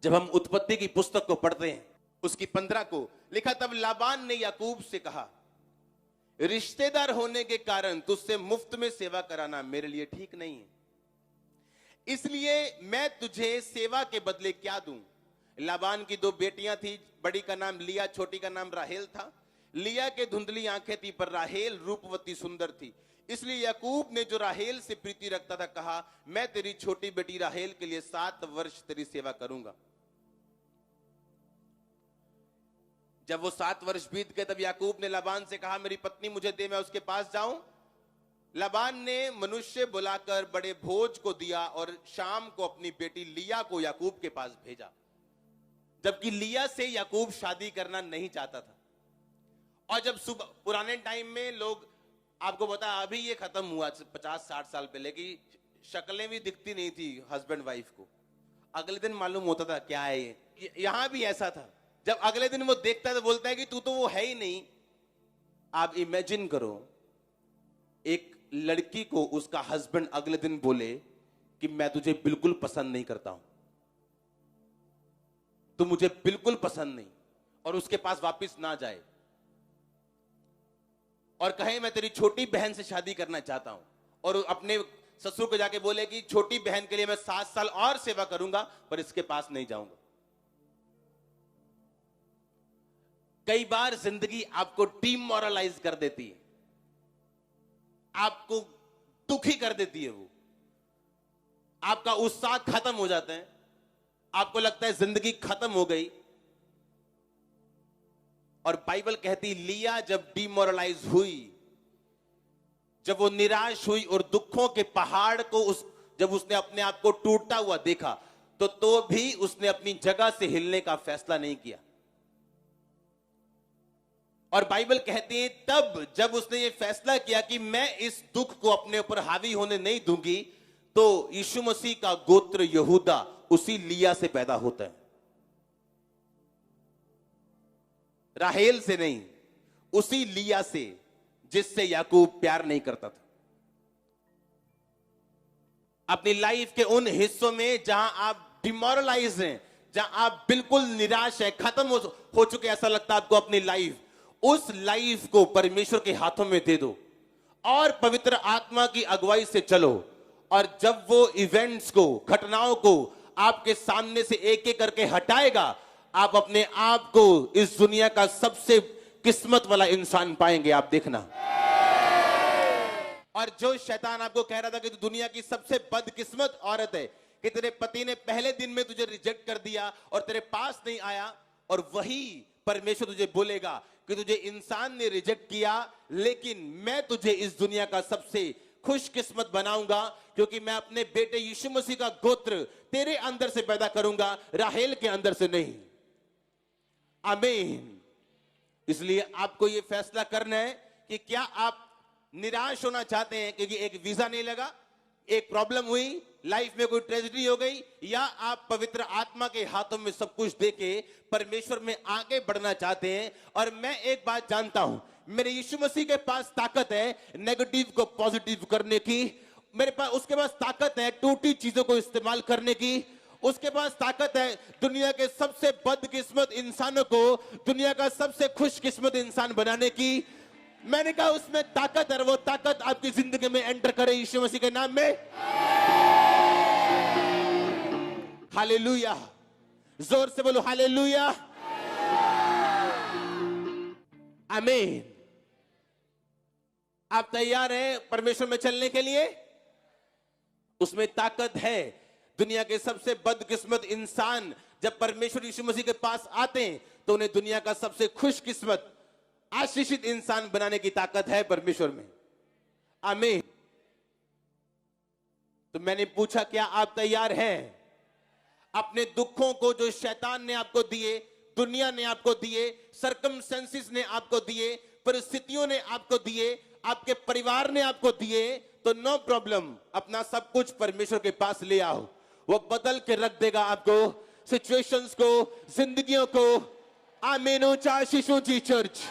जब हम उत्पत्ति की पुस्तक को पढ़ते हैं, उसकी 15 को लिखा, तब लाबान ने याकूब से कहा, रिश्तेदार होने के कारण तुझसे मुफ्त में सेवा कराना मेरे लिए ठीक नहीं है, इसलिए मैं तुझे सेवा के बदले क्या दूं। लाबान की 2 बेटियां थी, बड़ी का नाम लिया, छोटी का नाम राहेल था। लिया के धुंधली आंखें थी, पर राहेल रूपवती सुंदर थी, इसलिए याकूब ने जो राहेल से प्रीति रखता था कहा, मैं तेरी छोटी बेटी राहेल के लिए 7 वर्ष तेरी सेवा करूंगा। जब वो 7 वर्ष बीत गए, तब याकूब ने लाबान से कहा, मेरी पत्नी मुझे दे, मैं उसके पास जाऊं। लाबान ने मनुष्य बुलाकर बड़े भोज को दिया और शाम को अपनी बेटी लिया को याकूब के पास भेजा, जबकि लिया से याकूब शादी करना नहीं चाहता था। और जब सुबह, पुराने टाइम में लोग, आपको पता है अभी ये खत्म हुआ 50-60 साल पहले की शक्लें भी दिखती नहीं थी हस्बैंड वाइफ को, अगले दिन मालूम होता था क्या है ये। यहां भी ऐसा था, जब अगले दिन वो देखता है तो बोलता है कि तू तो वो है ही नहीं। आप इमेजिन करो, एक लड़की को उसका हस्बैंड अगले दिन बोले कि मैं तुझे बिल्कुल पसंद नहीं करता हूं, तू मुझे बिल्कुल पसंद नहीं, और उसके पास वापस ना जाए और कहे मैं तेरी छोटी बहन से शादी करना चाहता हूं, और अपने ससुर को जाके बोले कि छोटी बहन के लिए मैं 7 साल और सेवा करूंगा पर इसके पास नहीं जाऊंगा। कई बार जिंदगी आपको डिमोरलाइज कर देती है, आपको दुखी कर देती है, वो आपका उत्साह खत्म हो जाता है, आपको लगता है जिंदगी खत्म हो गई। और बाइबल कहती, लिया जब डिमोरलाइज हुई, जब वो निराश हुई और दुखों के पहाड़ को जब उसने अपने आप को टूटता हुआ देखा, तो भी उसने अपनी जगह से हिलने का फैसला नहीं किया। और बाइबल कहती है, तब जब उसने ये फैसला किया कि मैं इस दुख को अपने ऊपर हावी होने नहीं दूंगी, तो यीशु मसीह का गोत्र यहूदा उसी लिया से पैदा होता है, राहेल से नहीं, उसी लिया से जिससे याकूब प्यार नहीं करता था। अपनी लाइफ के उन हिस्सों में जहां आप डिमोरलाइज हैं, जहां आप बिल्कुल निराश है, खत्म हो चुके, ऐसा लगता है आपको अपनी लाइफ, उस लाइफ को परमेश्वर के हाथों में दे दो और पवित्र आत्मा की अगुवाई से चलो। और जब वो इवेंट्स को, घटनाओं को आपके सामने से एक एक करके हटाएगा, आप अपने आप को इस दुनिया का सबसे किस्मत वाला इंसान पाएंगे, आप देखना। और जो शैतान आपको कह रहा था कि तू दुनिया की सबसे बदकिस्मत औरत है, कि तेरे पति ने पहले दिन में तुझे रिजेक्ट कर दिया और तेरे पास नहीं आया, और वही परमेश्वर तुझे बोलेगा कि तुझे इंसान ने रिजेक्ट किया, लेकिन मैं तुझे इस दुनिया का सबसे खुशकिस्मत बनाऊंगा, क्योंकि मैं अपने बेटे यीशु मसीह का गोत्र तेरे अंदर से पैदा करूंगा, राहेल के अंदर से नहीं। आमीन। इसलिए आपको यह फैसला करना है कि क्या आप निराश होना चाहते हैं क्योंकि एक वीजा नहीं लगा, एक प्रॉब्लम हुई, लाइफ में कोई ट्रेजेडी हो गई, या आप पवित्र आत्मा के हाथों में सब कुछ देके परमेश्वर में आगे बढ़ना चाहते हैं। और मैं एक बात जानता हूं, मेरे यीशु मसीह के पास ताकत है नेगेटिव को पॉजिटिव करने की, मेरे पास उसके पास ताकत है टूटी चीजों को इस्तेमाल करने की, उसके पास ताकत है दुनिया के सबसे बदकिस्मत इंसानों को दुनिया का सबसे खुशकिस्मत इंसान बनाने की। मैंने कहा उसमें ताकत है, वो ताकत आपकी जिंदगी में एंटर करे यीशु मसीह के नाम में। हालेलुया, जोर से बोलो हालेलुया, आमीन। आप तैयार हैं परमेश्वर में चलने के लिए? उसमें ताकत है। दुनिया के सबसे बदकिस्मत इंसान जब परमेश्वर यीशु मसीह के पास आते हैं तो उन्हें दुनिया का सबसे खुशकिस्मत आशीषित इंसान बनाने की ताकत है परमेश्वर में। आमीन। तो मैंने पूछा, क्या आप तैयार हैं? अपने दुखों को जो शैतान ने आपको दिए, दुनिया ने आपको दिए, सर्कमस्टेंसेस ने आपको दिए, परिस्थितियों ने आपको दिए, आपके परिवार ने आपको दिए, तो नो प्रॉब्लम, अपना सब कुछ परमेश्वर के पास ले आओ, वो बदल के रख देगा आपको, सिचुएशंस को, जिंदगियों को। आमीन। ऊंचा आशीष ऊंची चर्च।